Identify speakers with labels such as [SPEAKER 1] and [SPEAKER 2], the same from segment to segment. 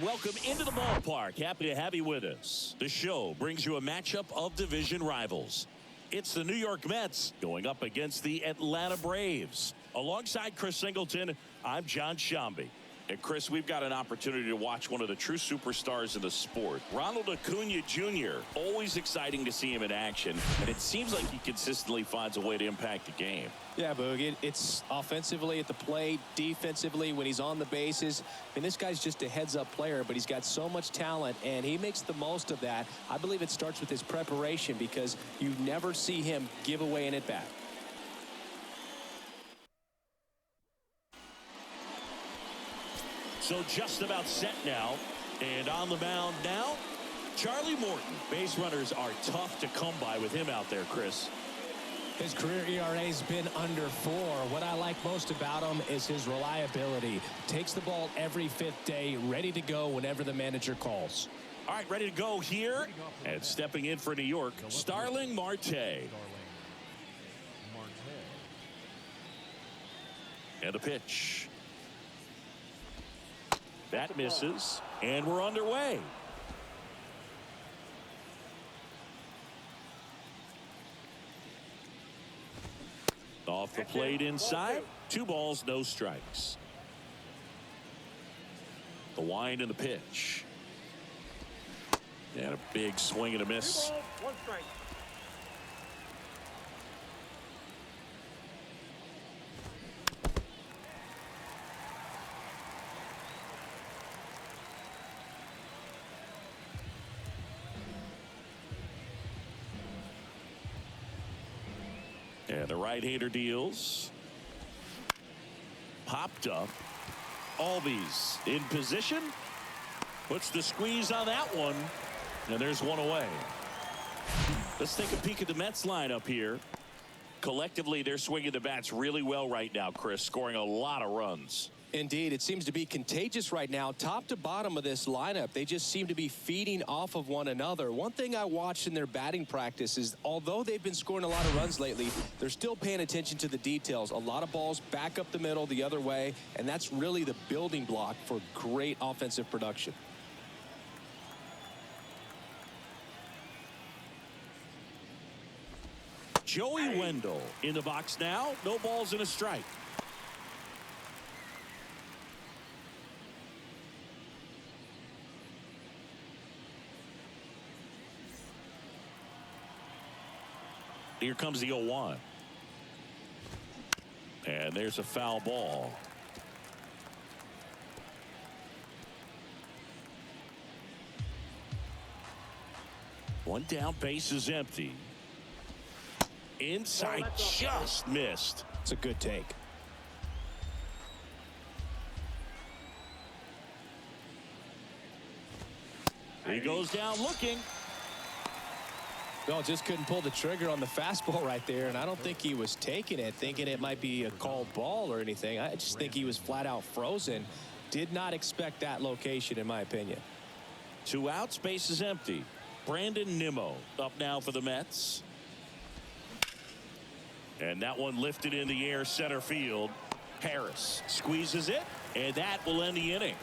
[SPEAKER 1] welcome into the ballpark. Happy to have you with us. The show brings you a matchup of division rivals. It's the New York Mets going up against the Atlanta Braves. Alongside Chris Singleton, I'm John Shambi. And Chris, we've got an opportunity to watch one of the true superstars in the sport. Ronald Acuna Jr. Always exciting to see him in action. And it seems like he consistently finds a way to impact the game.
[SPEAKER 2] Yeah, Boog, it's offensively at the plate, defensively when he's on the bases. I mean, this guy's just a heads-up player, but he's got so much talent, and he makes the most of that. I believe it starts with his preparation because you never see him give away an at-bat.
[SPEAKER 1] So just about set now, and on the mound now, Charlie Morton. Base runners are tough to come by with him out there, Chris.
[SPEAKER 2] His career ERA's been under 4. What I like most about him is his reliability. Takes the ball every 5th day, ready to go whenever the manager calls.
[SPEAKER 1] All right, ready to go here. And stepping in for New York, Starling Marte. And the pitch. That misses, and we're underway. Off the plate inside. 2 balls, no strikes. The wind and the pitch. And a big swing and a miss.
[SPEAKER 3] 2 balls, 1 strike.
[SPEAKER 1] And the right-hander deals. Popped up. Albies in position. Puts the squeeze on that one. And there's one away. Let's take a peek at the Mets lineup here. Collectively, they're swinging the bats really well right now, Chris, scoring a lot of runs.
[SPEAKER 2] Indeed, it seems to be contagious right now. Top to bottom of this lineup, they just seem to be feeding off of one another. One thing I watched in their batting practice is although they've been scoring a lot of runs lately, they're still paying attention to the details. A lot of balls back up the middle the other way, and that's really the building block for great offensive production.
[SPEAKER 1] Joey Wendell in the box now. No balls and a strike. Here comes the 0-1. And there's a foul ball. One down, base is empty. Inside, just missed.
[SPEAKER 2] It's a good take.
[SPEAKER 1] He goes down looking.
[SPEAKER 2] No, just couldn't pull the trigger on the fastball right there, and I don't think he was taking it, thinking it might be a called ball or anything. I just think he was flat out frozen. Did not expect that location, in my opinion.
[SPEAKER 1] 2 outs, base is empty. Brandon Nimmo up now for the Mets. And that one lifted in the air center field. Harris squeezes it, and that will end the inning.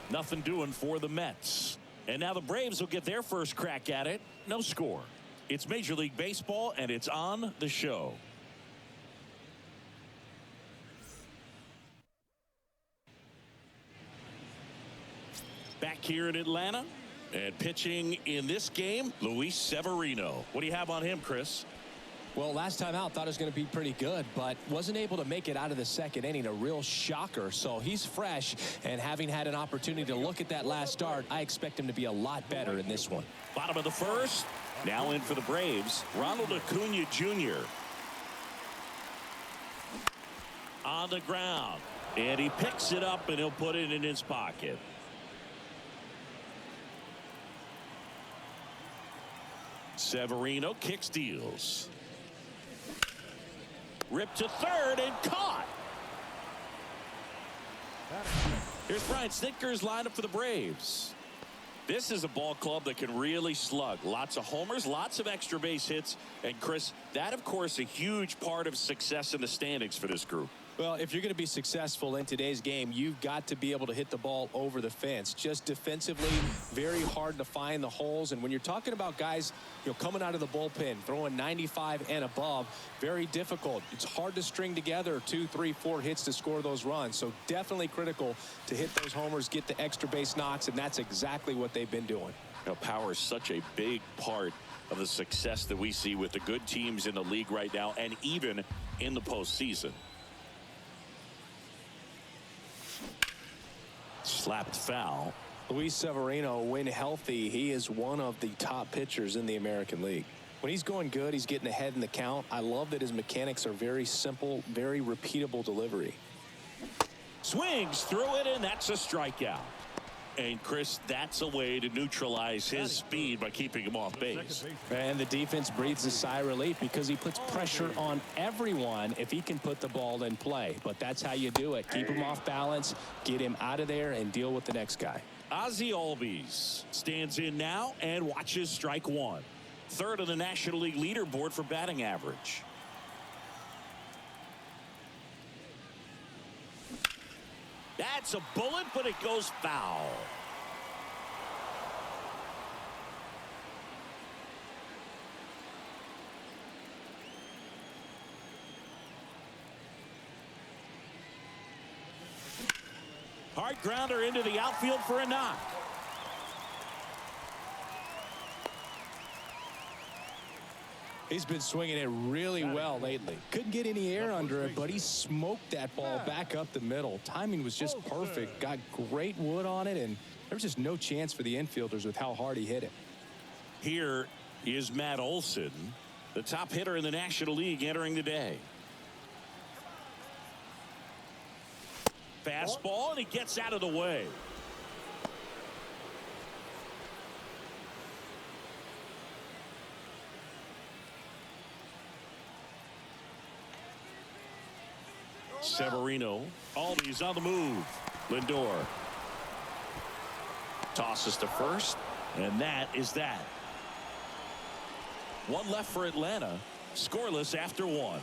[SPEAKER 1] Nothing doing for the Mets. And now the Braves will get their first crack at it. No score. It's Major League Baseball, and it's on the show. Back here in Atlanta, and pitching in this game, Luis Severino. What do you have on him, Chris?
[SPEAKER 2] Well, last time out, thought it was going to be pretty good, but wasn't able to make it out of the 2nd inning. A real shocker. So he's fresh, and having had an opportunity to look at that last start, I expect him to be a lot better in this one.
[SPEAKER 1] Bottom of the 1st. Now in for the Braves, Ronald Acuna Jr. On the ground. And he picks it up, and he'll put it in his pocket. Severino kicks, deals. Ripped to 3rd and caught. Here's Brian Snitker's lineup for the Braves. This is a ball club that can really slug. Lots of homers, lots of extra base hits. And Chris, that of course a huge part of success in the standings for this group.
[SPEAKER 2] Well, if you're going to be successful in today's game, you've got to be able to hit the ball over the fence. Just defensively, very hard to find the holes. And when you're talking about guys, coming out of the bullpen, throwing 95 and above, very difficult. It's hard to string together 2, 3, 4 hits to score those runs. So definitely critical to hit those homers, get the extra base knocks, and that's exactly what they've been doing.
[SPEAKER 1] Power is such a big part of the success that we see with the good teams in the league right now, and even in the postseason. Slapped foul.
[SPEAKER 2] Luis Severino, when healthy, he is one of the top pitchers in the American League. When he's going good, he's getting ahead in the count. I love that his mechanics are very simple, very repeatable delivery.
[SPEAKER 1] Swings through it, and that's a strikeout. And Chris, that's a way to neutralize his speed by keeping him off base.
[SPEAKER 3] And the defense breathes a sigh of relief because he puts pressure on everyone if he can put the ball in play. But that's how you do it. Keep him off balance, get him out of there, and deal with the next guy.
[SPEAKER 1] Ozzie Albies stands in now and watches strike one. Third on the National League leaderboard for batting average. That's a bullet, but it goes foul. Hard grounder into the outfield for a knock.
[SPEAKER 2] He's been swinging it really well lately. Couldn't get any air under it, but he smoked that ball back up the middle. Timing was just perfect. Got great wood on it, and there was just no chance for the infielders with how hard he hit it.
[SPEAKER 1] Here is Matt Olson, the top hitter in the National League entering the day. Fastball, and he gets out of the way. Severino, Albies on the move. Lindor tosses to first, and that is that. One left for Atlanta, scoreless after one.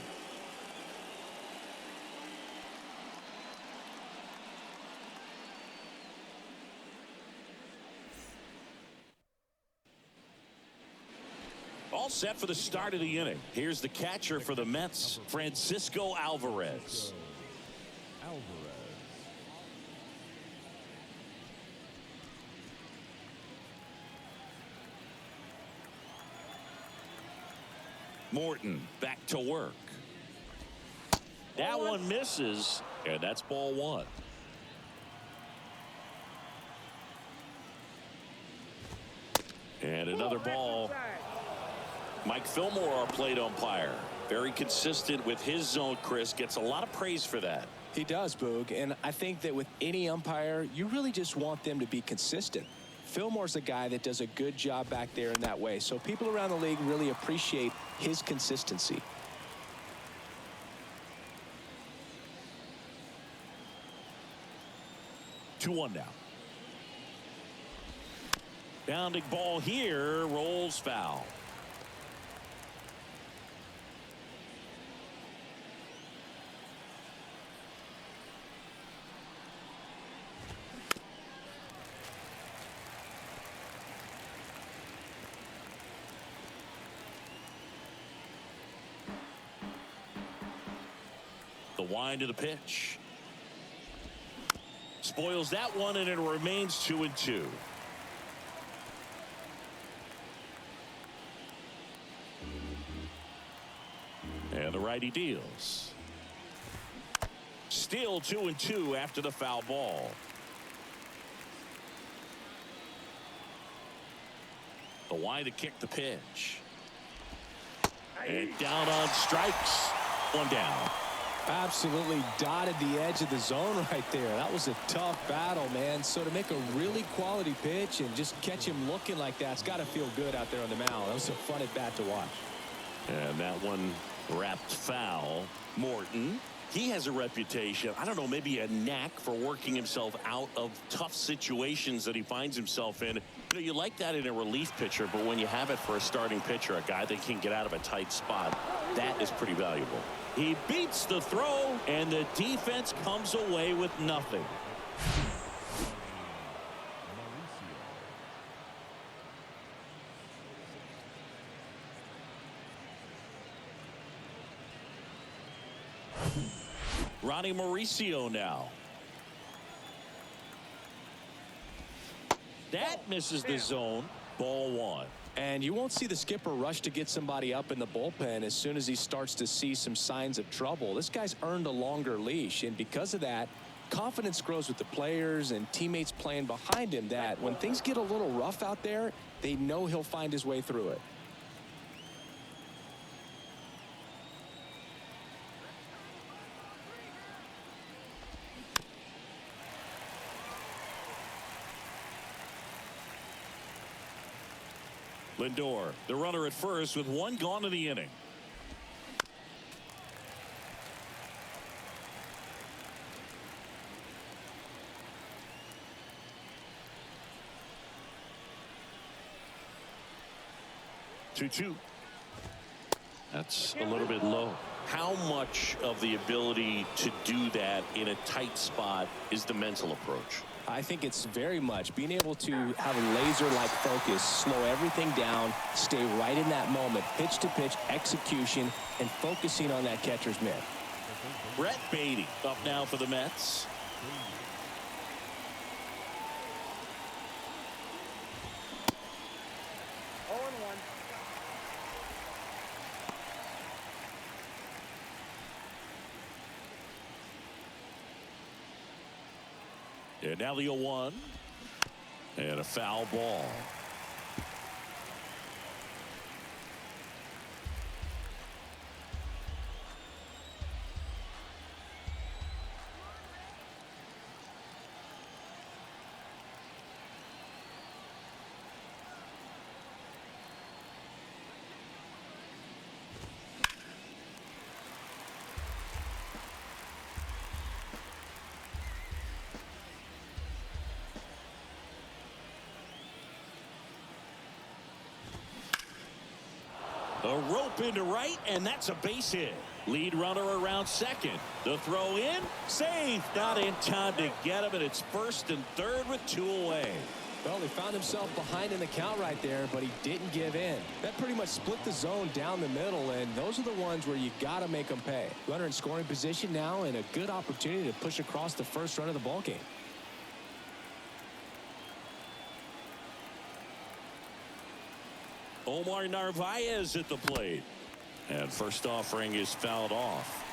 [SPEAKER 1] All set for the start of the inning. Here's the catcher for the Mets, Francisco Alvarez. Morton back to work. That one misses, and that's ball one. And another ball. Mike Fillmore, our plate umpire, very consistent with his zone. Chris gets a lot of praise for that.
[SPEAKER 2] He does, Boog, and I think that with any umpire, you really just want them to be consistent. Fillmore's a guy that does a good job back there in that way, so people around the league really appreciate his consistency.
[SPEAKER 1] Two one now. Bounding ball here, rolls foul. The wind of the pitch. Spoils that one, and it remains 2-2. And the righty deals. Still 2-2 after the foul ball. The wind to kick the pitch. And down on strikes. One down.
[SPEAKER 2] Absolutely dotted the edge of the zone right there. That was a tough battle, man. So to make a really quality pitch and just catch him looking like that, it's got to feel good out there on the mound. That was a fun at bat to watch.
[SPEAKER 1] And that one wrapped foul. Morton He has a reputation, I don't know, maybe a knack for working himself out of tough situations that he finds himself in. You know, you like that in a relief pitcher, but when you have it for a starting pitcher, a guy that can get out of a tight spot, that is pretty valuable. He beats the throw, and the defense comes away with nothing. Ronnie Mauricio now. That misses the zone. Ball one.
[SPEAKER 3] And you won't see the skipper rush to get somebody up in the bullpen as soon as he starts to see some signs of trouble. This guy's earned a longer leash, and because of that, confidence grows with the players and teammates playing behind him, that when things get a little rough out there, they know he'll find his way through it.
[SPEAKER 1] Lindor, the runner at first with one gone in the inning. Two. That's a little bit low. How much of the ability to do that in a tight spot is the mental approach?
[SPEAKER 3] I think it's very much being able to have a laser-like focus, slow everything down, stay right in that moment, pitch-to-pitch execution, and focusing on that catcher's mitt.
[SPEAKER 1] Brett Baty up now for the Mets. And now the 0-1. And a foul ball. A rope into right, and that's a base hit. Lead runner around second. The throw in, safe. Not in time to get him, and it's first and third with two away.
[SPEAKER 3] Well, he found himself behind in the count right there, but he didn't give in. That pretty much split the zone down the middle, and those are the ones where you got to make them pay. Runner in scoring position now, and a good opportunity to push across the first run of the ball game.
[SPEAKER 1] Omar Narvaez at the plate. And first offering is fouled off.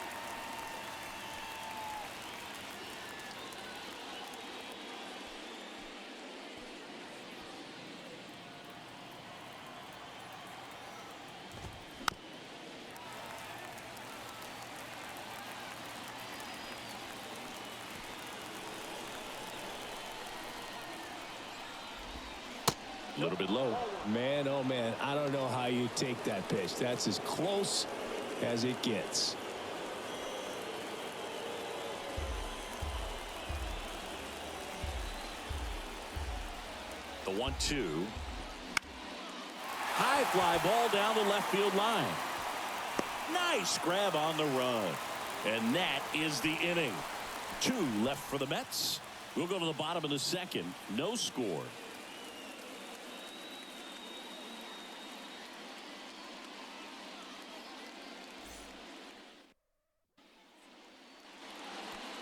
[SPEAKER 1] A little bit low.
[SPEAKER 3] Man, oh man, I don't know how you take that pitch. That's as close as it gets.
[SPEAKER 1] The 1-2. High fly ball down the left field line. Nice grab on the run. And that is the inning. 2 left for the Mets. We'll go to the bottom of the second. No score.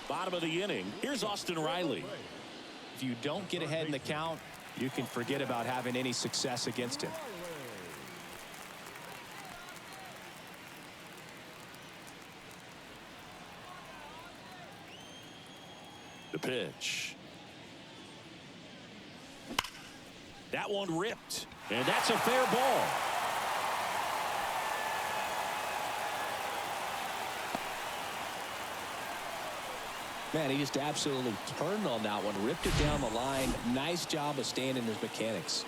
[SPEAKER 1] Bottom of the inning. Here's Austin Riley.
[SPEAKER 3] If you don't get ahead in the count, you can forget about having any success against him.
[SPEAKER 1] The pitch. That one ripped. And that's a fair ball.
[SPEAKER 3] Man, he just absolutely turned on that one, ripped it down the line. Nice job of staying in his mechanics.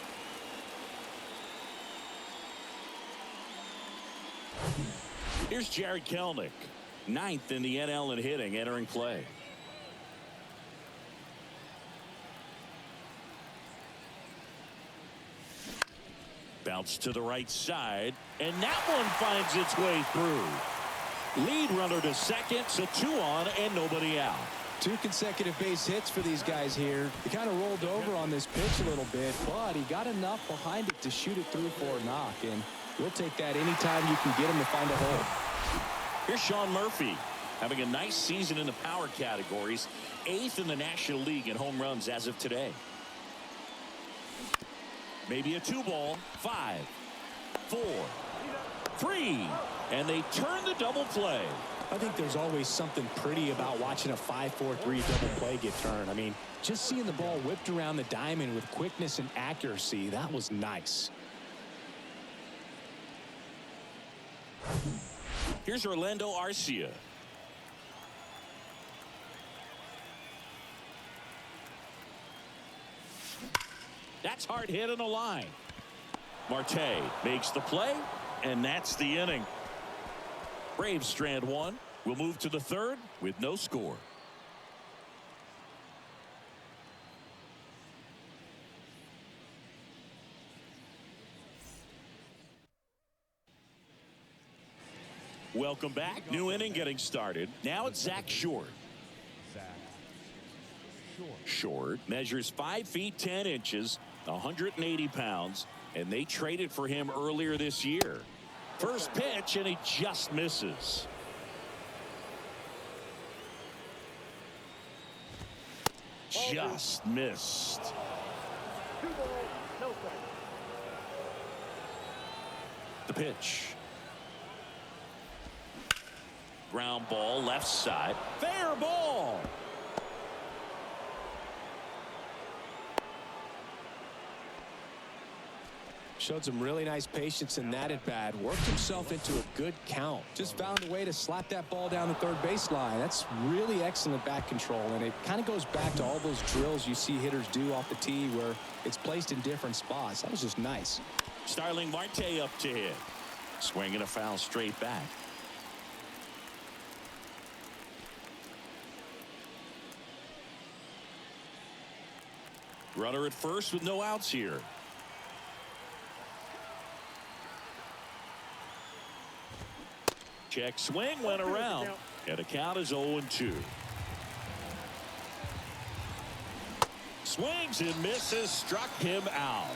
[SPEAKER 1] Here's Jared Kelenic. 9th in the NL in hitting, entering play. Bounce to the right side, and that one finds its way through. Lead runner to second, so 2 on and nobody out.
[SPEAKER 3] 2 consecutive base hits for these guys here. He kind of rolled over on this pitch a little bit, but he got enough behind it to shoot it through for a knock, and we'll take that anytime you can get him to find a hole.
[SPEAKER 1] Here's Sean Murphy having a nice season in the power categories, 8th in the National League in home runs as of today. Maybe a 2-ball. 5, 4, 3, and they turn the double play.
[SPEAKER 3] I think there's always something pretty about watching a 5-4-3 double play get turned. I mean, just seeing the ball whipped around the diamond with quickness and accuracy, that was nice.
[SPEAKER 1] Here's Orlando Arcia. That's hard hit in the line. Marte makes the play, and that's the inning. Braves strand 1. We'll move to the 3rd with no score. Welcome back. New inning getting started. Now it's Zach Short. Short measures 5 feet 10 inches, 180 pounds, and they traded for him earlier this year. First pitch, and he just misses. Just missed. The pitch. Ground ball left side. Fair ball.
[SPEAKER 3] Showed some really nice patience in that at bat. Worked himself into a good count. Just found a way to slap that ball down the third baseline. That's really excellent bat control, and it kind of goes back to all those drills you see hitters do off the tee where it's placed in different spots. That was just nice.
[SPEAKER 1] Starling Marte up to hit. Swinging a foul straight back. Runner at first with no outs here. Check swing went around, and the count is 0-2. Swings and misses, struck him out.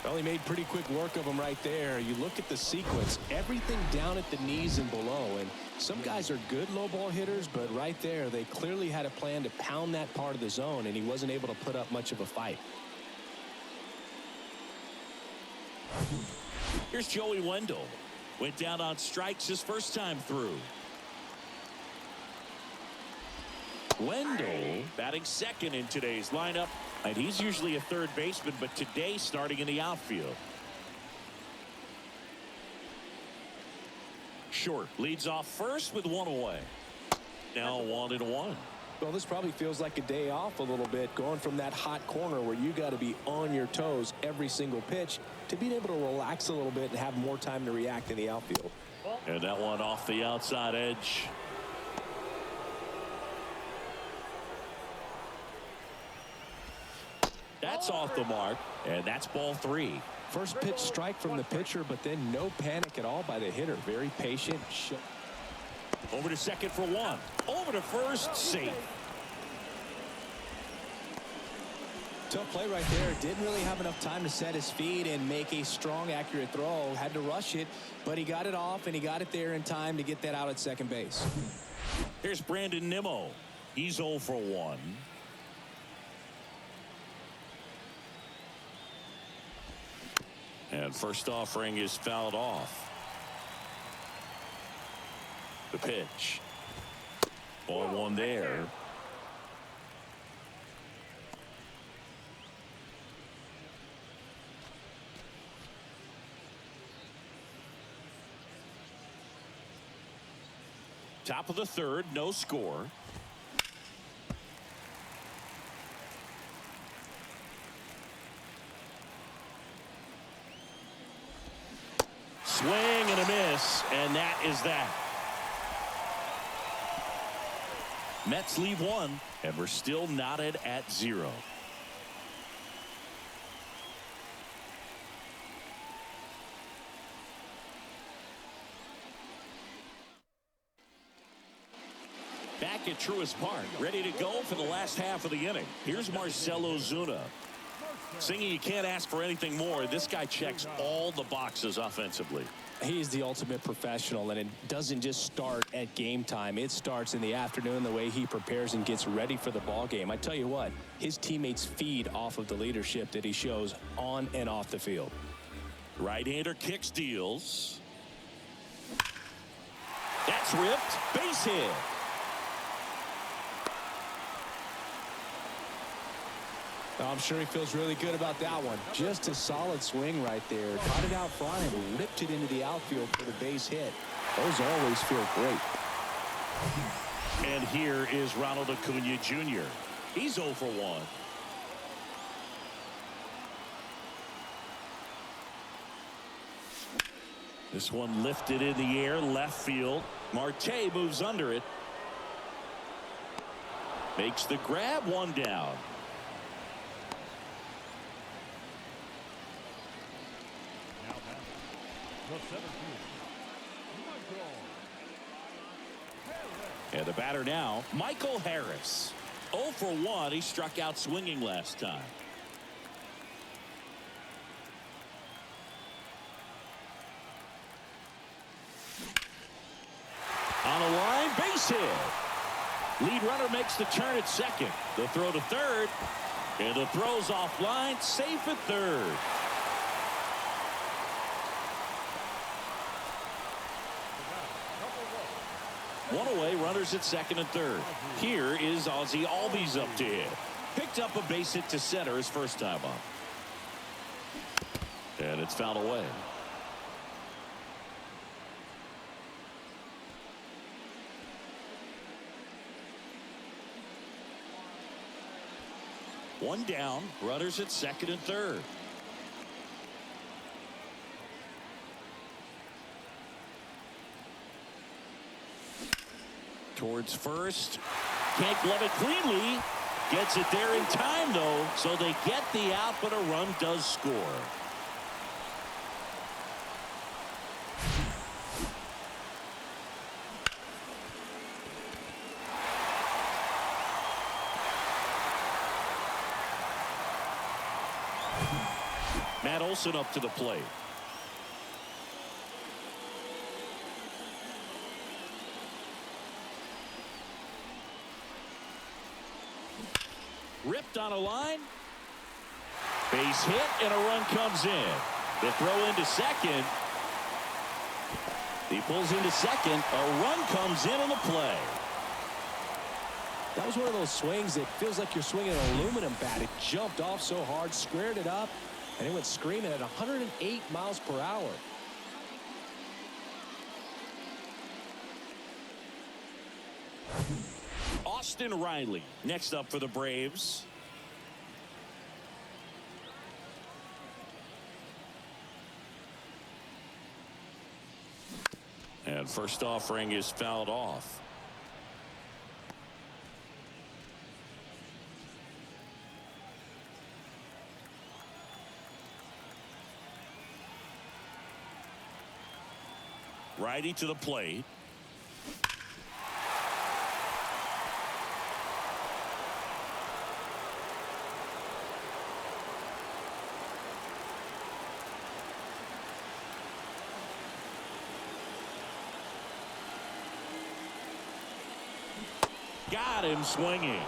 [SPEAKER 3] Well, he made pretty quick work of him right there. You look at the sequence, everything down at the knees and below, and some guys are good low ball hitters, but right there they clearly had a plan to pound that part of the zone, and he wasn't able to put up much of a fight.
[SPEAKER 1] Here's Joey Wendell. Went down on strikes his first time through. Wendell batting second in today's lineup, and he's usually a third baseman, but today starting in the outfield. Short leads off first with 1 away. Now 1-1.
[SPEAKER 3] Well, this probably feels like a day off a little bit, going from that hot corner where you got to be on your toes every single pitch to being able to relax a little bit and have more time to react in the outfield.
[SPEAKER 1] And that one off the outside edge. That's off the mark, and that's ball 3.
[SPEAKER 3] First pitch strike from the pitcher, but then no panic at all by the hitter. Very patient.
[SPEAKER 1] Over to second for 1. Over to first, safe.
[SPEAKER 3] Tough play right there. Didn't really have enough time to set his feet and make a strong, accurate throw. Had to rush it, but he got it off, and he got it there in time to get that out at second base.
[SPEAKER 1] Here's Brandon Nimmo. He's 0 for 1. And first offering is fouled off. The pitch. Ball 1 there. Top of the 3rd, no score. Swing and a miss, and that is that. Mets leave one, and we're still knotted at 0. Back at Truist Park, ready to go for the last half of the inning. Here's Marcell Ozuna. Singing, you can't ask for anything more. This guy checks all the boxes offensively.
[SPEAKER 3] He is the ultimate professional, and it doesn't just start at game time. It starts in the afternoon, the way he prepares and gets ready for the ball game. I tell you what, his teammates feed off of the leadership that he shows on and off the field.
[SPEAKER 1] Right-hander kicks, deals. That's ripped. Base hit.
[SPEAKER 3] I'm sure he feels really good about that one. Just a solid swing right there. Caught it out front and ripped it into the outfield for the base hit. Those always feel great.
[SPEAKER 1] And here is Ronald Acuna Jr. He's 0 for 1. This one lifted in the air, left field. Marte moves under it. Makes the grab, one down. And the batter now, Michael Harris. 0 for 1. He struck out swinging last time. On a line, base hit. Lead runner makes the turn at second. The throw to third. And the throw's offline, safe at third. One away, runners at second and third. Here is Ozzie Albies up to hit. Picked up a base hit to center his first time up. And it's fouled away. One down, runners at second and third. Towards first. Can't glove it cleanly. Gets it there in time, though. So they get the out, but a run does score. Matt Olson up to the plate. Ripped on a line. Base hit, and a run comes in. The throw into second. He pulls into second. A run comes in on the play.
[SPEAKER 3] That was one of those swings that feels like you're swinging an aluminum bat. It jumped off so hard, squared it up, and it went screaming at 108 miles per hour.
[SPEAKER 1] Austin Riley next up for the Braves. And first offering is fouled off. Righty to the plate. Got him swinging.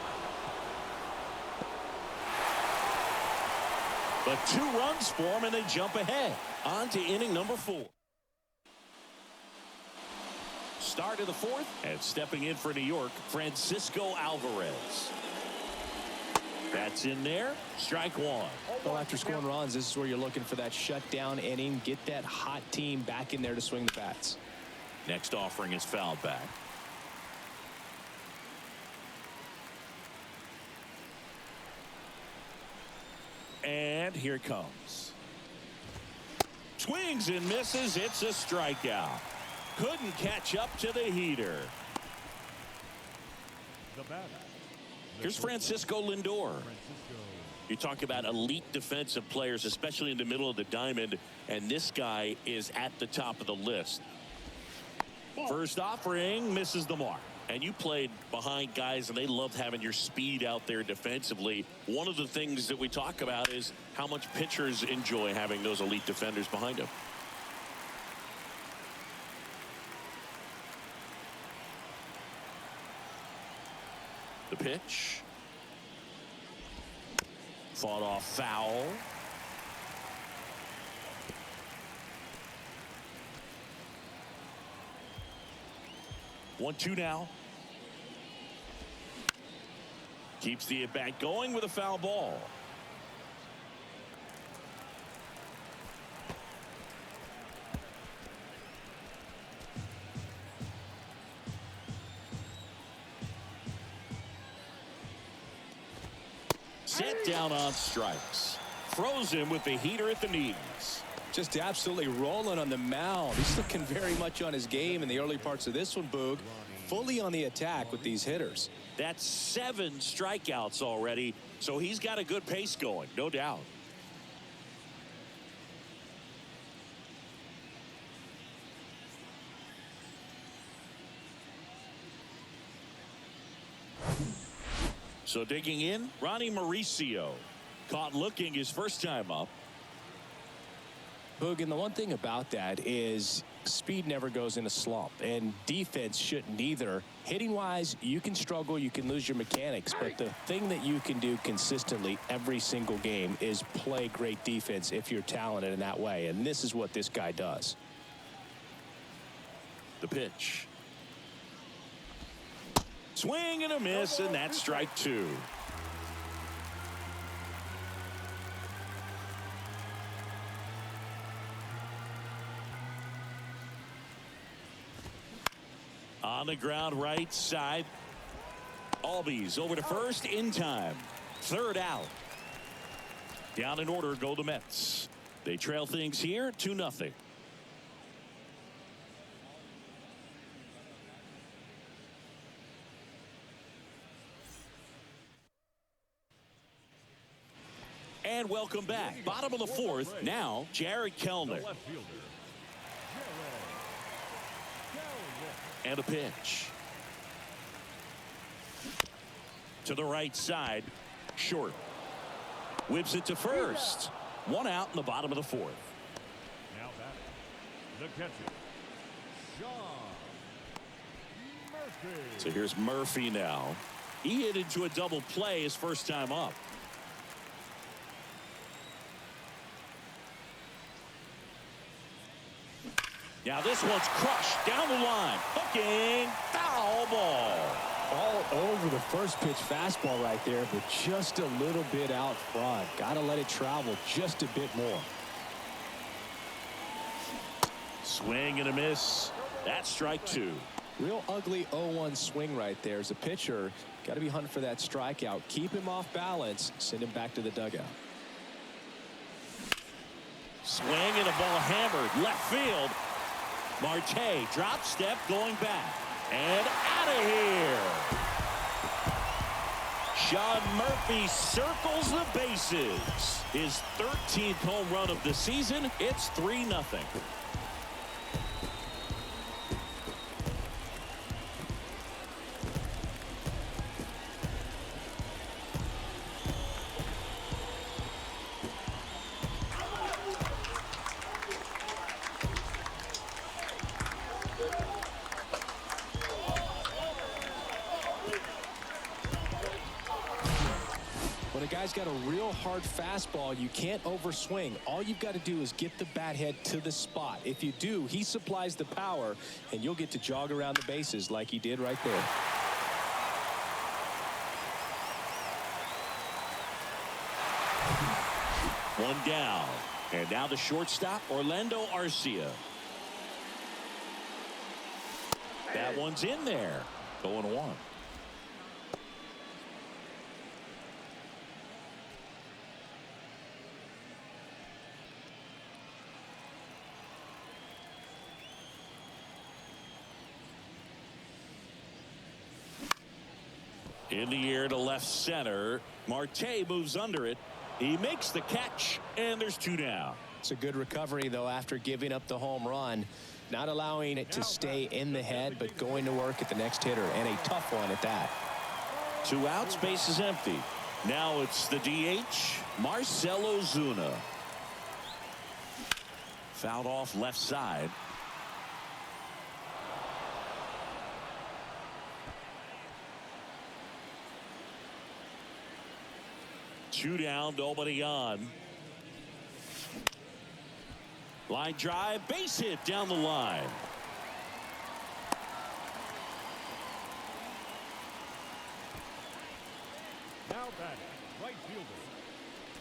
[SPEAKER 1] But 2 runs for him, and they jump ahead. On to inning number 4. Start of the 4th, and stepping in for New York, Francisco Alvarez. That's in there. Strike 1.
[SPEAKER 3] Well, after scoring runs, this is where you're looking for that shutdown inning. Get that hot team back in there to swing the bats.
[SPEAKER 1] Next offering is fouled back. And here it comes. Swings and misses. It's a strikeout. Couldn't catch up to the heater. Here's Francisco Lindor. You talk about elite defensive players, especially in the middle of the diamond, and this guy is at the top of the list. First offering misses the mark. And you played behind guys, and they loved having your speed out there defensively. One of the things that we talk about is how much pitchers enjoy having those elite defenders behind them. The pitch. Fought off foul. One, two now. Keeps the at-bat going with a foul ball. Set down on strikes. Throws him with the heater at the knees.
[SPEAKER 2] Just absolutely rolling on the mound. He's looking very much on his game in the early parts of this one, Boog. Fully on the attack with these hitters.
[SPEAKER 1] That's 7 strikeouts already, so he's got a good pace going, no doubt. So digging in, Ronnie Mauricio. Caught looking his first time up.
[SPEAKER 2] Boog, and the one thing about that is speed never goes in a slump, and defense shouldn't either. Hitting wise, you can struggle, you can lose your mechanics, but the thing that you can do consistently every single game is play great defense if you're talented in that way, and this is what this guy does.
[SPEAKER 1] The pitch. Swing and a miss, and that's strike 2. On the ground right side. Albies over to first in time. Third out. Down in order go the Mets. They trail things here 2-0. And welcome back. Bottom of the 4th. Now Jared Kellner. And a pitch. To the right side. Short. Whips it to first. 1 out in the bottom of the 4th.
[SPEAKER 4] Now batting, the catcher, Sean Murphy.
[SPEAKER 1] So here's Murphy now. He hit into a double play his first time up. Now this one's crushed down the line. Hooking. Foul ball.
[SPEAKER 2] All over the first pitch fastball right there, but just a little bit out front. Got to let it travel just a bit more.
[SPEAKER 1] Swing and a miss. That's strike 2.
[SPEAKER 2] Real ugly 0-1 swing right there. As a pitcher, got to be hunting for that strikeout. Keep him off balance. Send him back to the dugout.
[SPEAKER 1] Swing and a ball hammered left field. Marte drop step going back and out of here. Sean Murphy circles the bases. His 13th home run of the season. It's 3-0.
[SPEAKER 2] When a guy's got a real hard fastball, you can't overswing. All you've got to do is get the bat head to the spot. If you do, he supplies the power, and you'll get to jog around the bases like he did right there.
[SPEAKER 1] One down. And now the shortstop, Orlando Arcia. That one's in there. 0-1. In the air to left center. Marte moves under it. He makes the catch, and there's 2 down.
[SPEAKER 2] It's a good recovery, though, after giving up the home run. Not allowing it to stay in the head, but going to work at the next hitter, and a tough one at that.
[SPEAKER 1] 2 outs, base is empty. Now it's the DH, Marcell Ozuna. Fouled off left side. Two down, nobody on. Line drive, base hit down the line.
[SPEAKER 4] Now batting, right fielder,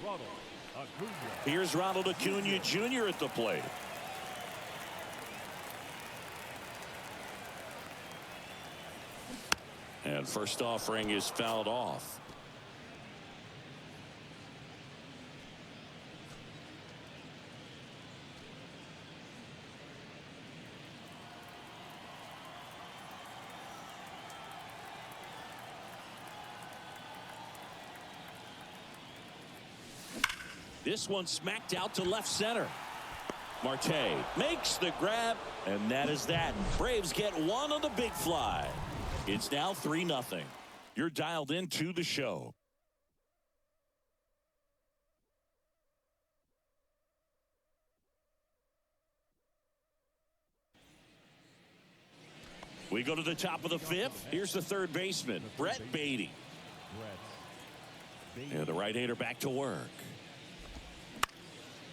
[SPEAKER 4] Ronald Acuna.
[SPEAKER 1] Here's Ronald Acuna Jr. at the plate. And first offering is fouled off. This one smacked out to left center. Marte makes the grab, and that is that. Braves get one on the big fly. It's now 3-0. You're dialed into the show. We go to the top of the 5th. Here's the third baseman, Brett Baty. And the right-hander back to work.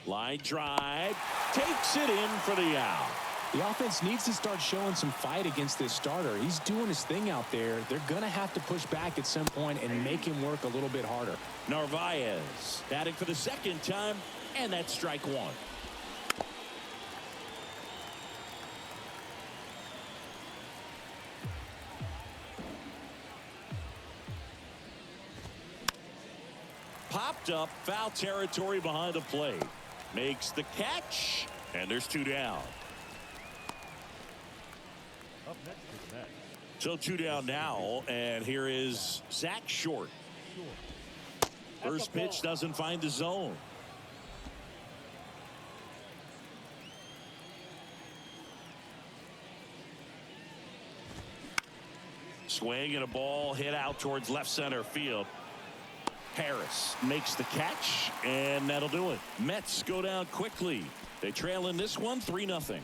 [SPEAKER 1] Line drive, takes it in for the out.
[SPEAKER 3] The offense needs to start showing some fight against this starter. He's doing his thing out there. They're going to have to push back at some point and make him work a little bit harder.
[SPEAKER 1] Narvaez batting for the second time, and that's strike 1. Popped up, foul territory behind the plate. Makes the catch, and there's 2 down.
[SPEAKER 4] Up next is Matt.
[SPEAKER 1] So 2 down now, and here is Zach Short. First pitch doesn't find the zone. Swing and a ball hit out towards left center field. Harris makes the catch, and that'll do it. Mets go down quickly. They trail in this one 3-0.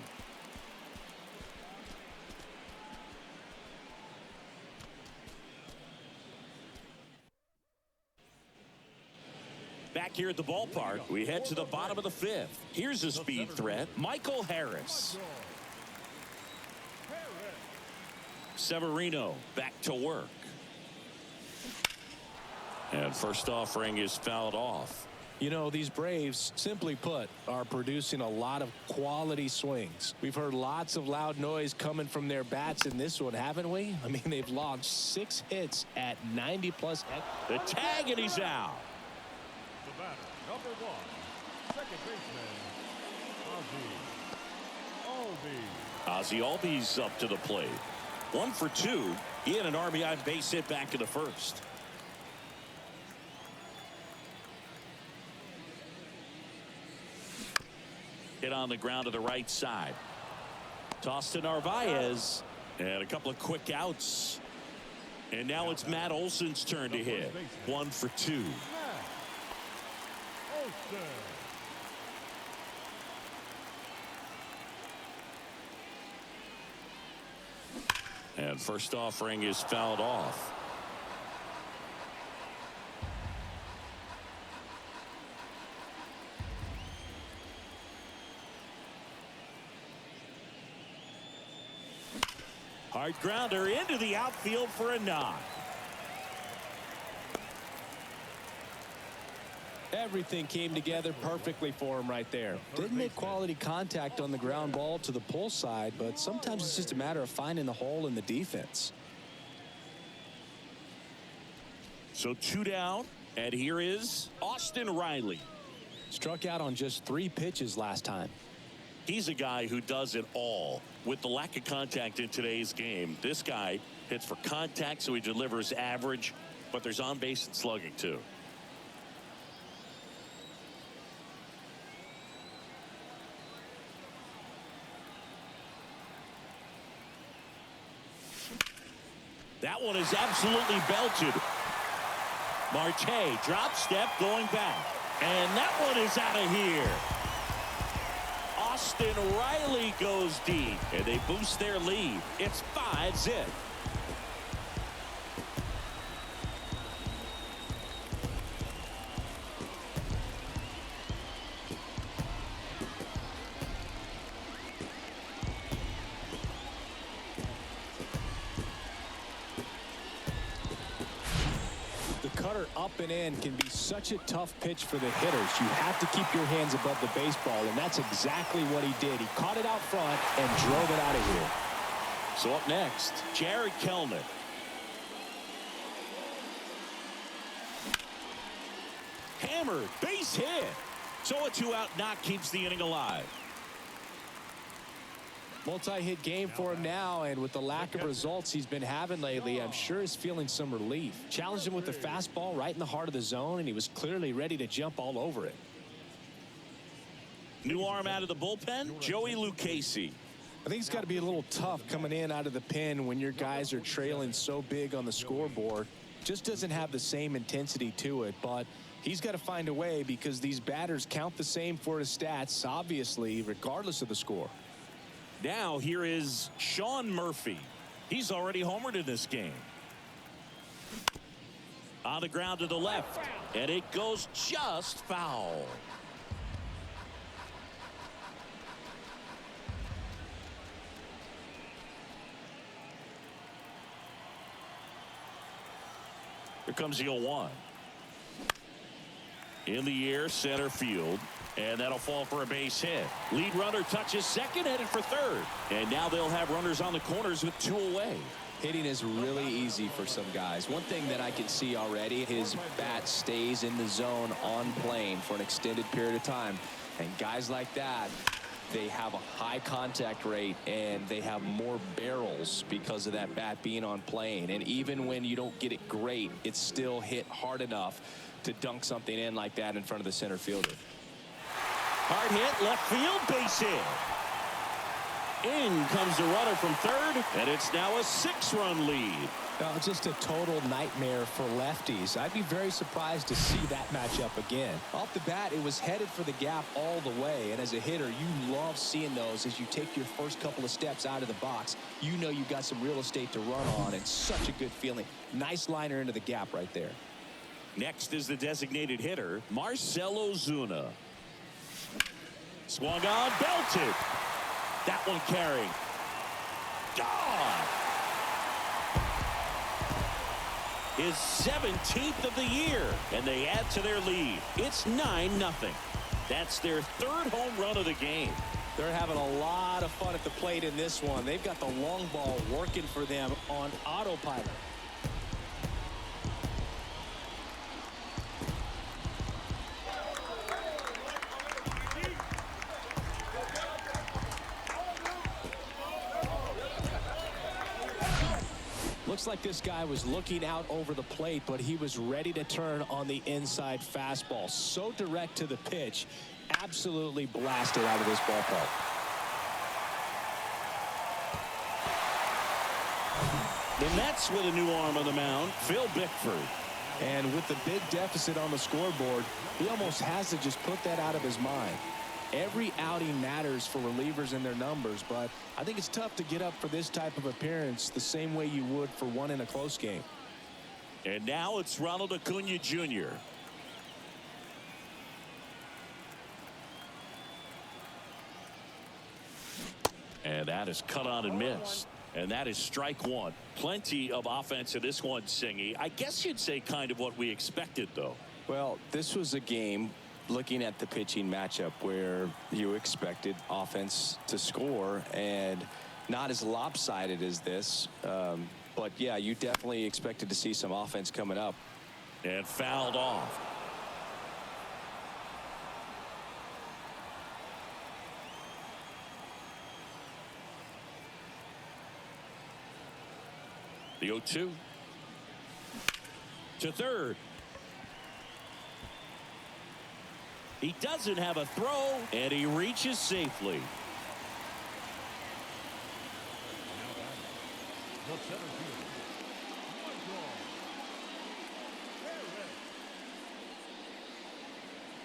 [SPEAKER 1] Back here at the ballpark, we head to the bottom of the 5th. Here's a speed threat, Michael Harris. Severino back to work. And first offering is fouled off.
[SPEAKER 2] You know, these Braves, simply put, are producing a lot of quality swings. We've heard lots of loud noise coming from their bats in this one, haven't we? I mean, they've launched 6 hits at 90+.
[SPEAKER 1] The tag, and he's out.
[SPEAKER 4] The batter, number 1, second baseman, Ozzie Albies.
[SPEAKER 1] Ozzie Albies up to the plate. 1 for 2. He had an RBI base hit back in the first. Hit on the ground to the right side. Toss to Narvaez. And a couple of quick outs. And now it's Matt Olson's turn to hit. 1 for 2.
[SPEAKER 4] Matt Olson.
[SPEAKER 1] And first offering is fouled off. Hard grounder into the outfield for a knock.
[SPEAKER 2] Everything came together perfectly for him right there.
[SPEAKER 3] Didn't make quality contact on the ground ball to the pull side, but sometimes it's just a matter of finding the hole in the defense.
[SPEAKER 1] So 2 down, and here is Austin Riley.
[SPEAKER 3] Struck out on just 3 pitches last time.
[SPEAKER 1] He's a guy who does it all. With the lack of contact in today's game, this guy hits for contact, so he delivers average, but there's on base and slugging too. That one is absolutely belted. Marte drop step going back, and that one is out of here. Austin Riley goes deep, and they boost their lead. It's 5-0.
[SPEAKER 3] Cutter up and in can be such a tough pitch for the hitters. You have to keep your hands above the baseball, and that's exactly what he did. He caught it out front and drove it out of here.
[SPEAKER 1] So up next, Jared Kelenic. Hammered, base hit. So a 2-out knock keeps the inning alive.
[SPEAKER 3] Multi-hit game for him now, and with the lack of results he's been having lately, I'm sure he's feeling some relief. Challenged him with the fastball right in the heart of the zone, and he was clearly ready to jump all over it.
[SPEAKER 1] New arm out of the bullpen, Joey Lucchesi.
[SPEAKER 3] I think it's got to be a little tough coming in out of the pen when your guys are trailing so big on the scoreboard. Just doesn't have the same intensity to it, but he's got to find a way because these batters count the same for his stats, obviously, regardless of the score.
[SPEAKER 1] Now here is Sean Murphy. He's already homered in this game. On the ground to the left, and it goes just foul. Here comes the 0-1. In the air, center field. And that'll fall for a base hit. Lead runner touches second, headed for third. And now they'll have runners on the corners with 2 away.
[SPEAKER 2] Hitting is really easy for some guys. One thing that I can see already, his bat stays in the zone on plane for an extended period of time. And guys like that, they have a high contact rate and they have more barrels because of that bat being on plane. And even when you don't get it great, it's still hit hard enough to dunk something in like that in front of the center fielder.
[SPEAKER 1] Hard hit, left field, base hit. In comes the runner from third, and it's now a 6-run lead.
[SPEAKER 3] Just a total nightmare for lefties. I'd be very surprised to see that matchup again.
[SPEAKER 2] Off the bat, it was headed for the gap all the way, and as a hitter, you love seeing those as you take your first couple of steps out of the box. You know you got some real estate to run on, and such a good feeling. Nice liner into the gap right there.
[SPEAKER 1] Next is the designated hitter, Marcell Ozuna. Swung on, belted. That one carrying. Gone. His 17th of the year, and they add to their lead. It's 9-0. That's their 3rd home run of the game.
[SPEAKER 3] They're having a lot of fun at the plate in this one. They've got the long ball working for them on autopilot. Looks like this guy was looking out over the plate, but he was ready to turn on the inside fastball. So direct to the pitch, absolutely blasted out of this ballpark.
[SPEAKER 1] The Mets with a new arm on the mound, Phil Bickford.
[SPEAKER 3] And with the big deficit on the scoreboard, he almost has to just put that out of his mind. Every outing matters for relievers and their numbers, but I think it's tough to get up for this type of appearance the same way you would for one in a close game.
[SPEAKER 1] And now it's Ronald Acuna Jr. And that is cut on and missed. And that is strike one. Plenty of offense in this one, Singy. I guess you'd say kind of what we expected, though.
[SPEAKER 2] Well, this was a game, looking at the pitching matchup, where you expected offense to score, and not as lopsided as this. But, yeah, you definitely expected to see some offense coming up.
[SPEAKER 1] And fouled off. The 0-2. To third. He doesn't have a throw, and he reaches safely.
[SPEAKER 4] The center fielder, Michael Harris.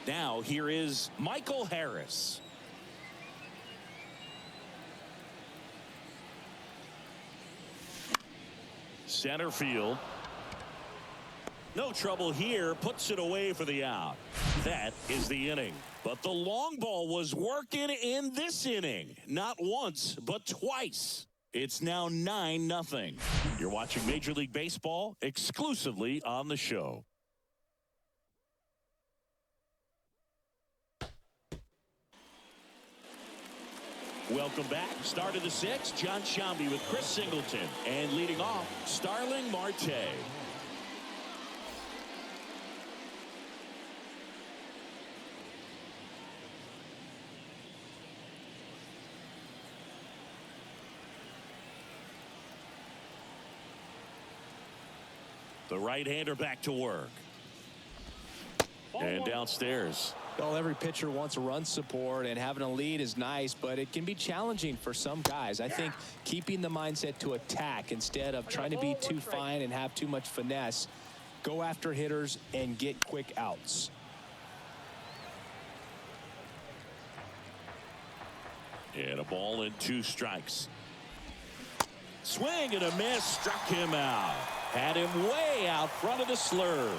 [SPEAKER 1] Now here is Michael Harris. Center field. No trouble here. Puts it away for the out. That is the inning. But the long ball was working in this inning. Not once, but twice. It's now 9-0. You're watching Major League Baseball exclusively on the show. Welcome back. Start of the sixth. John Sciambi with Chris Singleton. And leading off, Starling Marte. The right-hander back to work. And downstairs.
[SPEAKER 3] Well, every pitcher wants run support, and having a lead is nice, but it can be challenging for some guys. I think keeping the mindset to attack instead of trying to be too fine and have too much finesse, go after hitters and get quick outs.
[SPEAKER 1] And a ball and 2 strikes. Swing and a miss. Struck him out. Had him way out front of the slurve.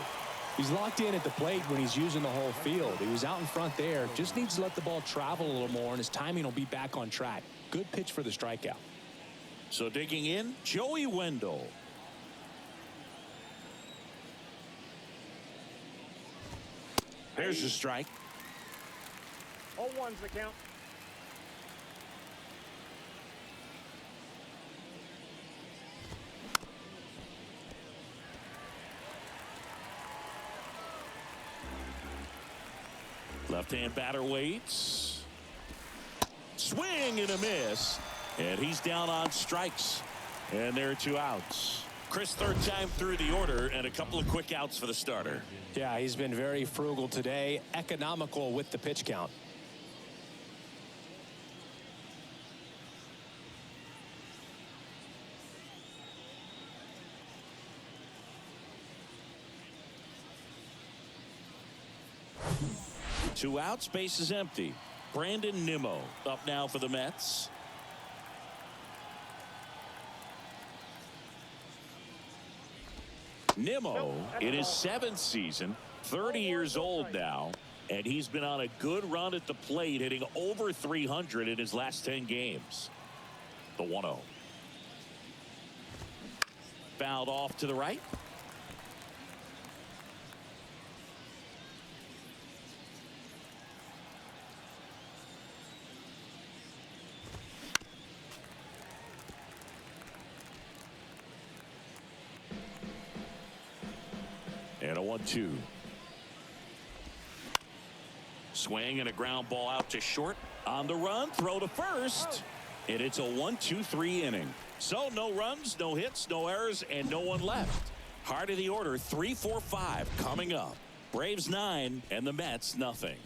[SPEAKER 3] He's locked in at the plate when he's using the whole field. He was out in front there. Just needs to let the ball travel a little more, and his timing will be back on track. Good pitch for the strikeout.
[SPEAKER 1] So digging in, Joey Wendell. There's the strike.
[SPEAKER 4] 0-1's the count.
[SPEAKER 1] Left-hand batter waits. Swing and a miss. And he's down on strikes. And there are 2 outs. Chris, third time through the order, and a couple of quick outs for the starter.
[SPEAKER 3] Yeah, he's been very frugal today, economical with the pitch count.
[SPEAKER 1] Two outs, base is empty. Brandon Nimmo up now for the Mets. Nimmo in his 7th season, 30 years old now, and he's been on a good run at the plate, hitting over 300 in his last 10 games. The 1-0. Fouled off to the right. And a 1-2. Swing and a ground ball out to short. On the run, throw to first. And it's a 1-2-3 inning. So no runs, no hits, no errors, and no one left. Heart of the order, 3-4-5 coming up. Braves 9 and the Mets nothing.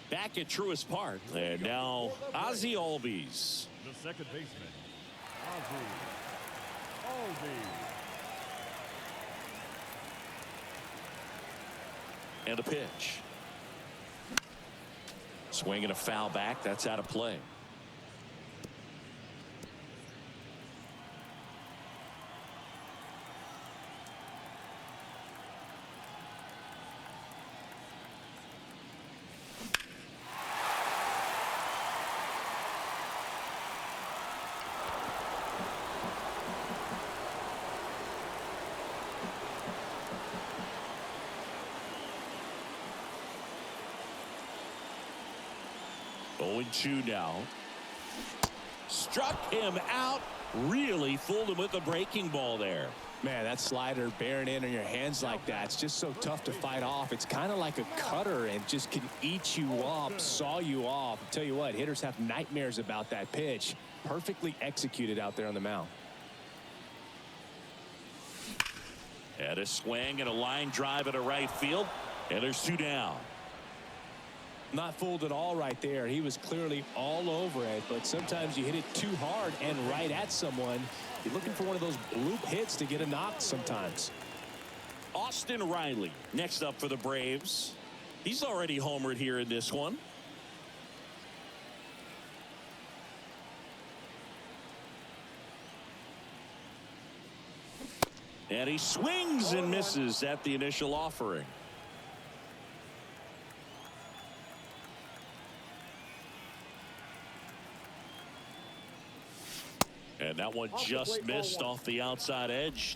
[SPEAKER 1] Back at Truist Park, and now Ozzie Albies.
[SPEAKER 4] The second baseman, Ozzie Albies.
[SPEAKER 1] And a pitch. Swing and a foul back. That's out of play. Oh, 0-2 now. Struck him out. Really fooled him with the breaking ball there.
[SPEAKER 3] Man, that slider bearing in on your hands like that, it's just so tough to fight off. It's kind of like a cutter and just can eat you up, saw you off. I'll tell you what, hitters have nightmares about that pitch. Perfectly executed out there on the mound.
[SPEAKER 1] And a swing and a line drive into right field. And there's 2 down.
[SPEAKER 3] Not fooled at all right there. He was clearly all over it, but sometimes you hit it too hard and right at someone. You're looking for one of those bloop hits to get a knock sometimes.
[SPEAKER 1] Austin Riley next up for the Braves. He's already homered here in this one. And he swings and misses at the initial offering. And that one just missed off the outside edge.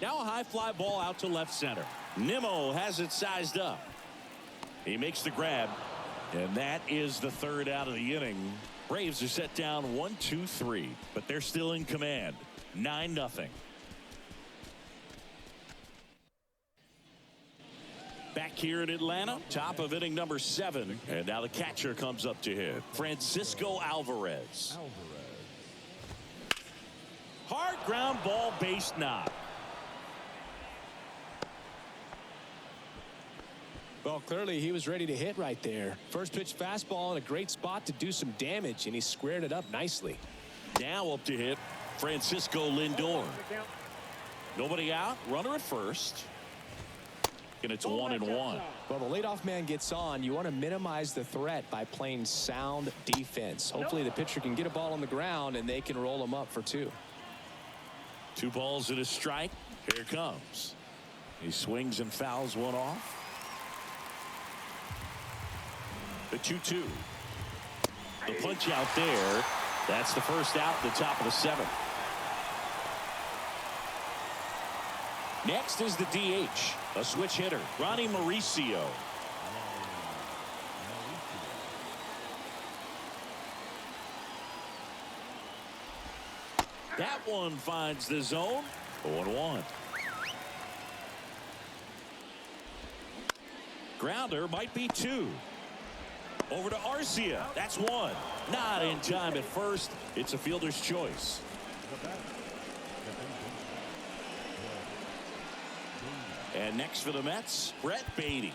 [SPEAKER 1] Now a high fly ball out to left center. Nimmo has it sized up. He makes the grab. And that is the 3rd out of the inning. Braves are set down 1-2-3, but they're still in command. 9-0. Back here in Atlanta, top of inning number 7. And now the catcher comes up to hit. Francisco Alvarez. Hard ground ball, base knock.
[SPEAKER 3] Well, clearly he was ready to hit right there. First pitch fastball in a great spot to do some damage, and he squared it up nicely.
[SPEAKER 1] Now up to hit Francisco Lindor. Nobody out, runner at first. And it's 1-1.
[SPEAKER 3] Well, the leadoff man gets on. You want to minimize the threat by playing sound defense. Hopefully the pitcher can get a ball on the ground and they can roll him up for 2.
[SPEAKER 1] 2 balls and a strike. Here it comes. He swings and fouls one off. The 2-2. The punch out there. That's the first out at the top of the 7th. Next is the DH, a switch hitter, Ronnie Mauricio. That one finds the zone. 0-1. Grounder might be 2. Over to Arcia. That's 1. Not in time at first. It's a fielder's choice. And next for the Mets, Brett Baty.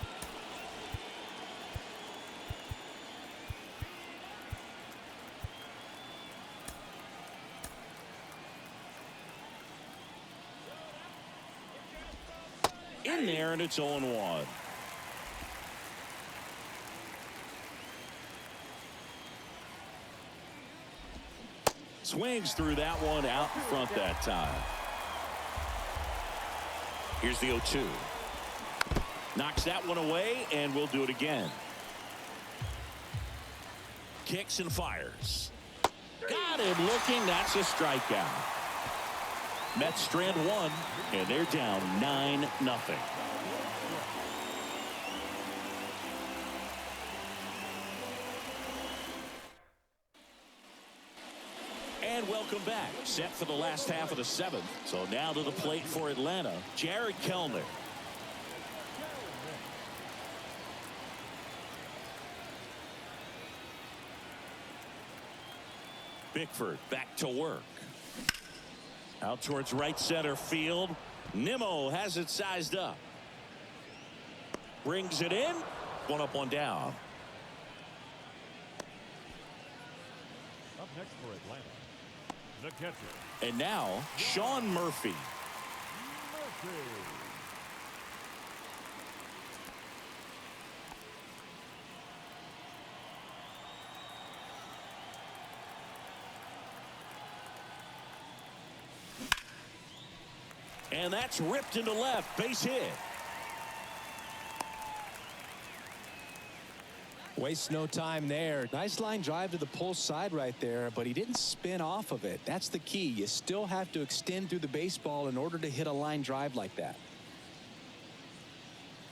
[SPEAKER 1] In there, and it's 0-1. Swings through that one out in front that time. Here's the 0-2. Knocks that one away, and we'll do it again. Kicks and fires. Got him looking. That's a strikeout. Mets strand 1, and they're down 9-0. And welcome back. Set for the last half of the 7th. So now to the plate for Atlanta, Jared Kellner. Bickford back to work. Out towards right center field. Nimmo has it sized up. Brings it in. 1 up, 1 down.
[SPEAKER 4] Up next for Atlanta, the catcher.
[SPEAKER 1] And now Sean Murphy. And that's ripped into left. Base hit.
[SPEAKER 3] Wastes no time there. Nice line drive to the pull side right there, but he didn't spin off of it. That's the key. You still have to extend through the baseball in order to hit a line drive like that.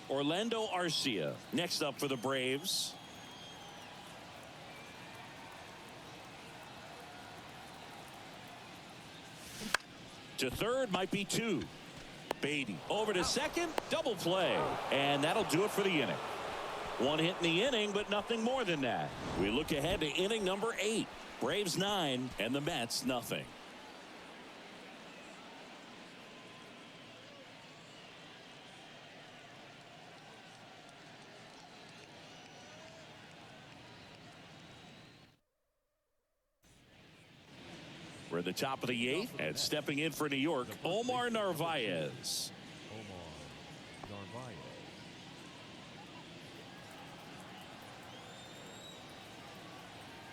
[SPEAKER 1] Orlando Arcia next up for the Braves. To third might be 2. Beatty over to second. Double play. And that'll do it for the inning. 1 hit in the inning, but nothing more than that. We look ahead to inning number 8. Braves 9 and the Mets nothing. We're at the top of the 8th, and stepping in for New York, Omar Narvaez.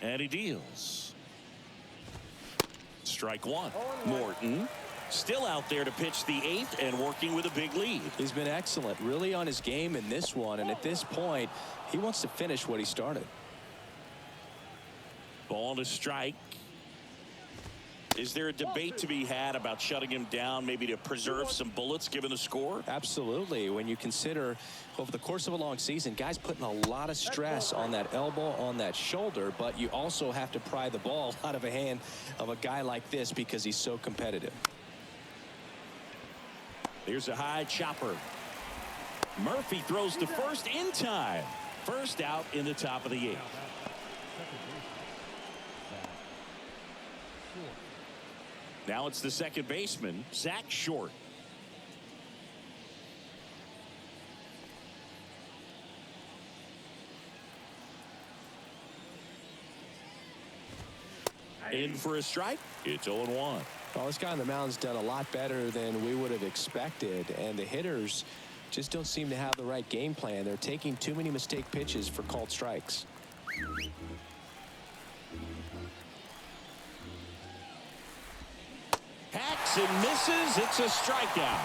[SPEAKER 1] And he deals. Strike 1. Morton still out there to pitch the 8th and working with a big lead.
[SPEAKER 3] He's been excellent, really on his game in this one, and at this point, he wants to finish what he started.
[SPEAKER 1] Ball to strike. Is there a debate to be had about shutting him down, maybe to preserve some bullets given the score?
[SPEAKER 3] Absolutely. When you consider over the course of a long season, guys putting a lot of stress on that elbow, on that shoulder, but you also have to pry the ball out of a hand of a guy like this because he's so competitive.
[SPEAKER 1] There's a high chopper. Murphy throws to first in time. First out in the top of the 8th. Now it's the second baseman, Zach Short. In for a strike. It's 0-1.
[SPEAKER 3] Well, this guy on the mound's done a lot better than we would have expected, and the hitters just don't seem to have the right game plan. They're taking too many mistake pitches for called strikes.
[SPEAKER 1] Hacks and misses. It's a strikeout.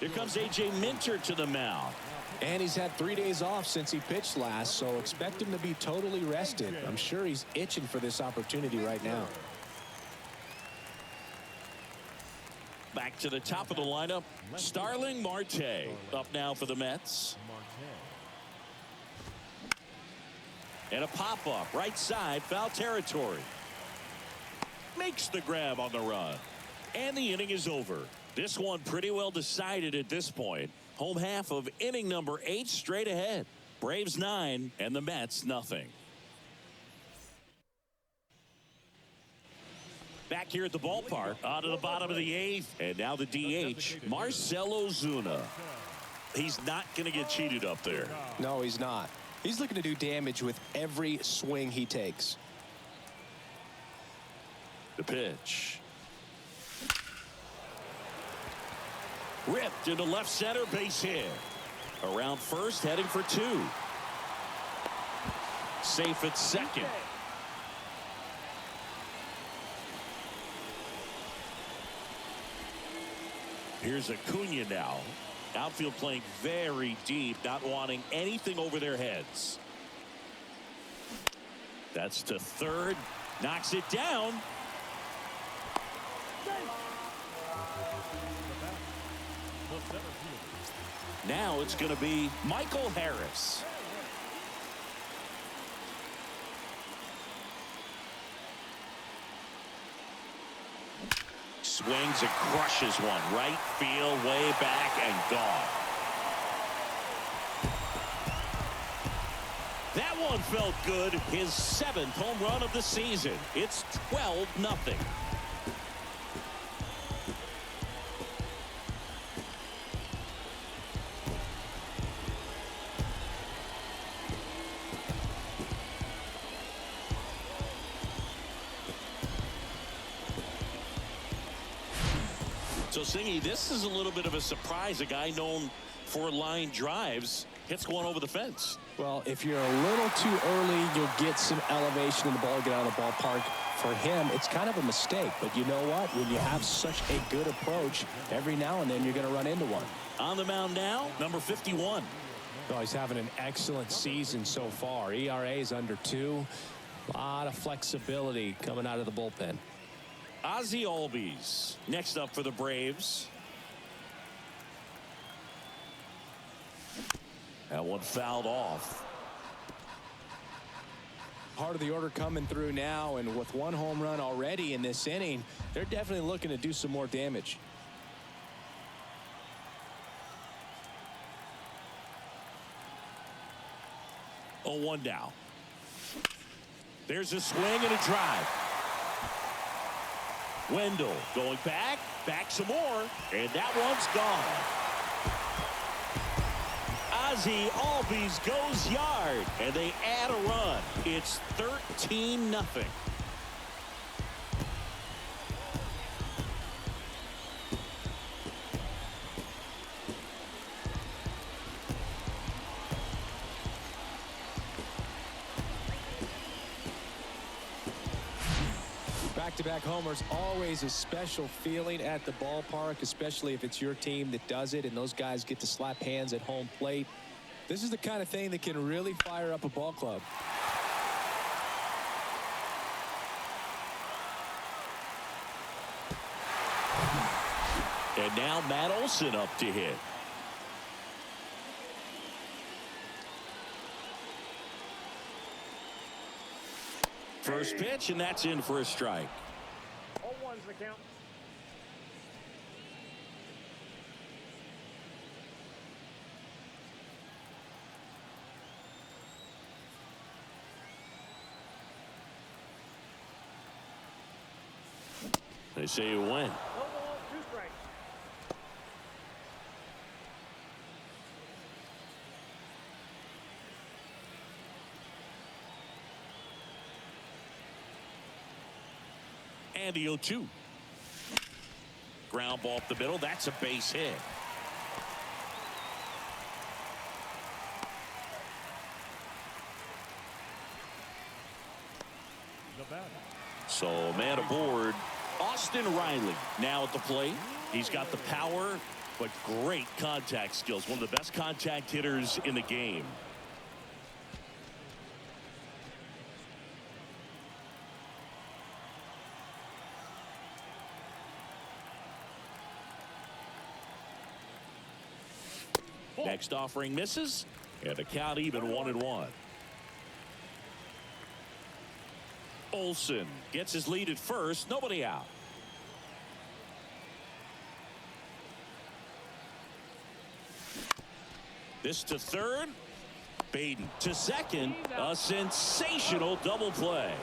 [SPEAKER 1] Here comes A.J. Minter to the mound.
[SPEAKER 3] And he's had 3 days off since he pitched last, so expect him to be totally rested. I'm sure he's itching for this opportunity right now.
[SPEAKER 1] Back to the top of the lineup, Starling Marte up now for the Mets. And a pop-up right side, foul territory. Makes the grab on the run. And the inning is over. This one pretty well decided at this point. Home half of inning number 8 straight ahead. Braves 9 and the Mets nothing. Back here at the ballpark, out of the bottom of the 8th, and now the DH, Marcell Ozuna. He's not going to get cheated up there.
[SPEAKER 3] No, he's not. He's looking to do damage with every swing he takes.
[SPEAKER 1] The pitch. Ripped into left center, base hit. Around first, heading for 2. Safe at second. Here's Acuna now. Outfield playing very deep, not wanting anything over their heads. That's to third. Knocks it down. Now it's going to be Michael Harris. Swings and crushes one. Right field, way back, and gone. That one felt good. His 7th home run of the season. It's 12-0. So, Singy, this is a little bit of a surprise. A guy known for line drives hits one over the fence.
[SPEAKER 3] Well, if you're a little too early, you'll get some elevation in the ball, get out of the ballpark. For him, it's kind of a mistake. But you know what? When you have such a good approach, every now and then you're going to run into one.
[SPEAKER 1] On the mound now, number 51.
[SPEAKER 3] Well, he's having an excellent season so far. ERA is under 2. A lot of flexibility coming out of the bullpen.
[SPEAKER 1] Ozzie Albies next up for the Braves. That one fouled off.
[SPEAKER 3] Part of the order coming through now, and with one home run already in this inning, they're definitely looking to do some more damage.
[SPEAKER 1] 0-1 now. There's a swing and a drive. Wendell going back some more, and that one's gone. Ozzie Albies goes yard, and they add a run. It's 13-0.
[SPEAKER 3] Back-to-back homers, always a special feeling at the ballpark, especially if it's your team that does it and those guys get to slap hands at home plate. This is the kind of thing that can really fire up a ball club.
[SPEAKER 1] And now Matt Olson up to hit. First pitch, and that's in for a strike.
[SPEAKER 4] 0-1's the count.
[SPEAKER 1] They say you win.
[SPEAKER 4] 1 ball, 2 strikes.
[SPEAKER 1] And the 0-2. Ground ball up the middle. That's a base hit.
[SPEAKER 4] The batter.
[SPEAKER 1] So man aboard, Austin Riley now at the plate. He's got the power, but great contact skills. One of the best contact hitters in the game. Next offering misses, and the count even 1-1. Olson gets his lead at first, nobody out. This to third, Baden to second, a sensational double play.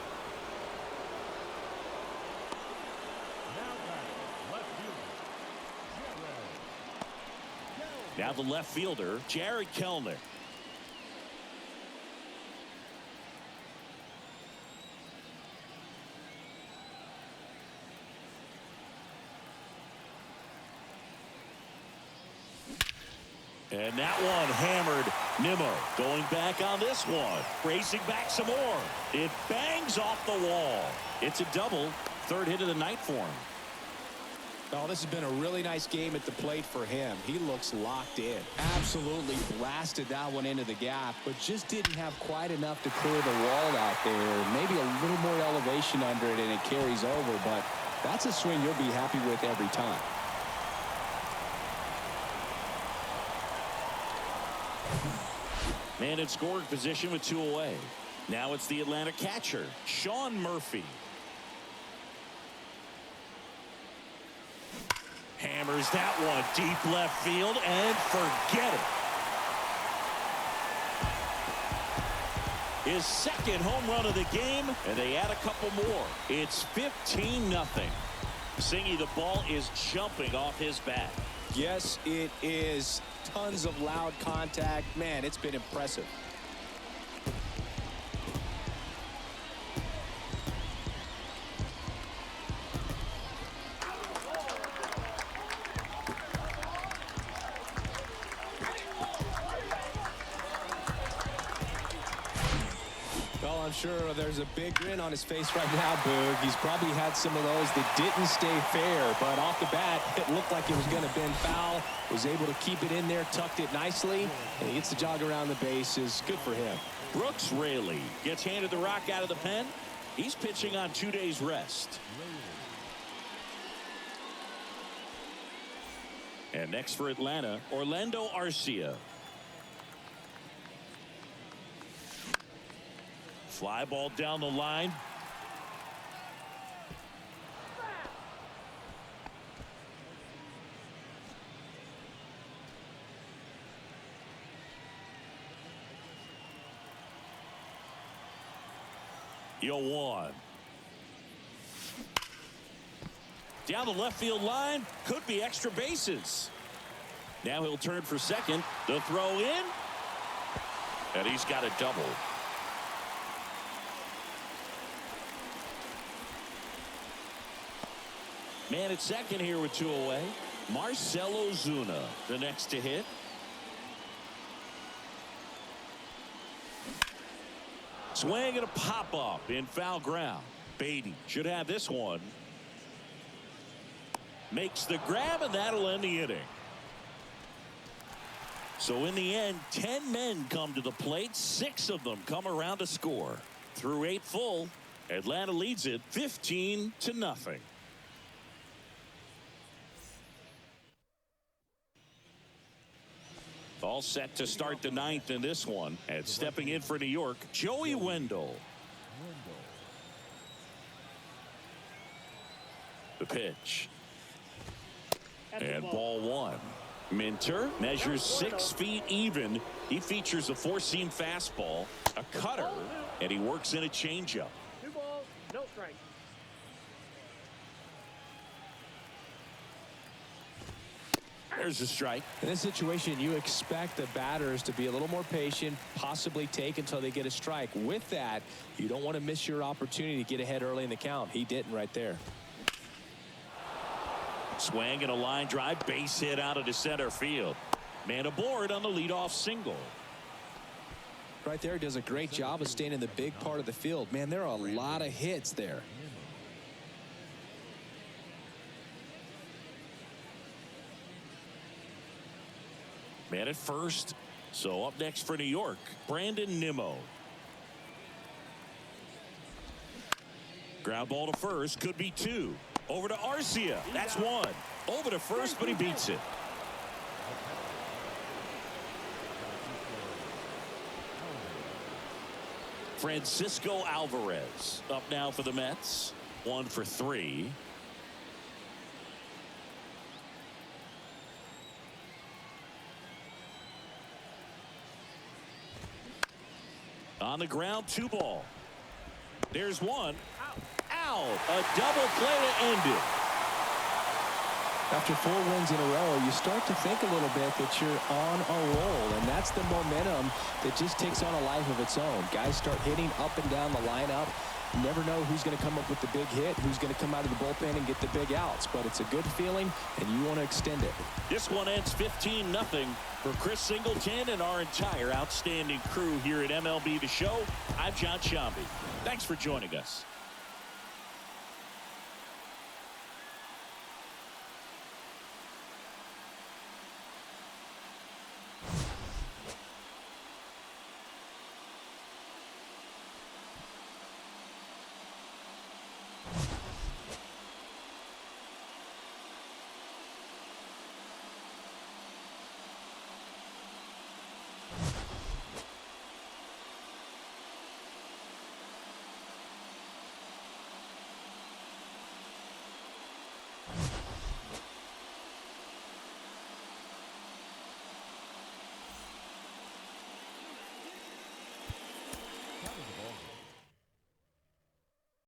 [SPEAKER 1] Now the left fielder, Jared Kellner. And that one hammered. Nimmo going back on this one. Racing back some more. It bangs off the wall. It's a double. Third hit of the night for him.
[SPEAKER 3] Oh, this has been a really nice game at the plate for him. He looks locked in. Absolutely blasted that one into the gap, but just didn't have quite enough to clear the wall out there. Maybe a little more elevation under it and it carries over, but that's a swing you'll be happy with every time.
[SPEAKER 1] Man in scoring position with 2 away. Now it's the Atlanta catcher, Sean Murphy. Hammers that one deep left field and forget it. His second home run of the game, and they add a couple more. It's 15-0. Singy, the ball is jumping off his bat.
[SPEAKER 3] Yes, it is. Tons of loud contact. Man, it's been impressive. Well, I'm sure there's a big grin on his face right now, Boog. He's probably had some of those that didn't stay fair, but off the bat, it looked like it was going to bend foul. Was able to keep it in there, tucked it nicely, and he gets the jog around the bases. Good for him.
[SPEAKER 1] Brooks Raley gets handed the rock out of the pen. He's pitching on 2 days rest. And next for Atlanta, Orlando Arcia. Fly ball down the line. One. Down the left field line. Could be extra bases. Now he'll turn for second. The throw in. And he's got a double. Man at second here with 2 away. Marcell Ozuna, the next to hit. Swing and a pop-up in foul ground. Beatty should have this one. Makes the grab, and that'll end the inning. So in the end, 10 men come to the plate. 6 of them come around to score. Through 8 full, Atlanta leads it 15-0. All set to start the 9th in this one. And stepping in for New York, Joey Wendell. The pitch. And ball 1. Minter measures 6 feet even. He features a 4-seam fastball, a cutter, and he works in a changeup.
[SPEAKER 5] 2 balls, no strike.
[SPEAKER 1] There's a strike.
[SPEAKER 3] In this situation, you expect the batters to be a little more patient, possibly take until they get a strike. With that, you don't want to miss your opportunity to get ahead early in the count. He didn't right there.
[SPEAKER 1] Swing and a line drive, base hit out into center field. Man aboard on the leadoff single.
[SPEAKER 3] Right there, does a great job of staying in the big part of the field. Man, there are a lot of hits there.
[SPEAKER 1] Man at first. So up next for New York, Brandon Nimmo. Ground ball to first, could be 2. Over to Arcia. That's 1. Over to first, but he beats it. Francisco Alvarez up now for the Mets. 1 for 3. On the ground, 2 ball. There's 1. Out. A double play to end it.
[SPEAKER 3] After 4 wins in a row, you start to think a little bit that you're on a roll, and that's the momentum that just takes on a life of its own. Guys start hitting up and down the lineup. You never know who's going to come up with the big hit, who's going to come out of the bullpen and get the big outs, but it's a good feeling, and you want to extend it.
[SPEAKER 1] This one ends 15-0 for Chris Singleton and our entire outstanding crew here at MLB The Show. I'm John Sciambi. Thanks for joining us.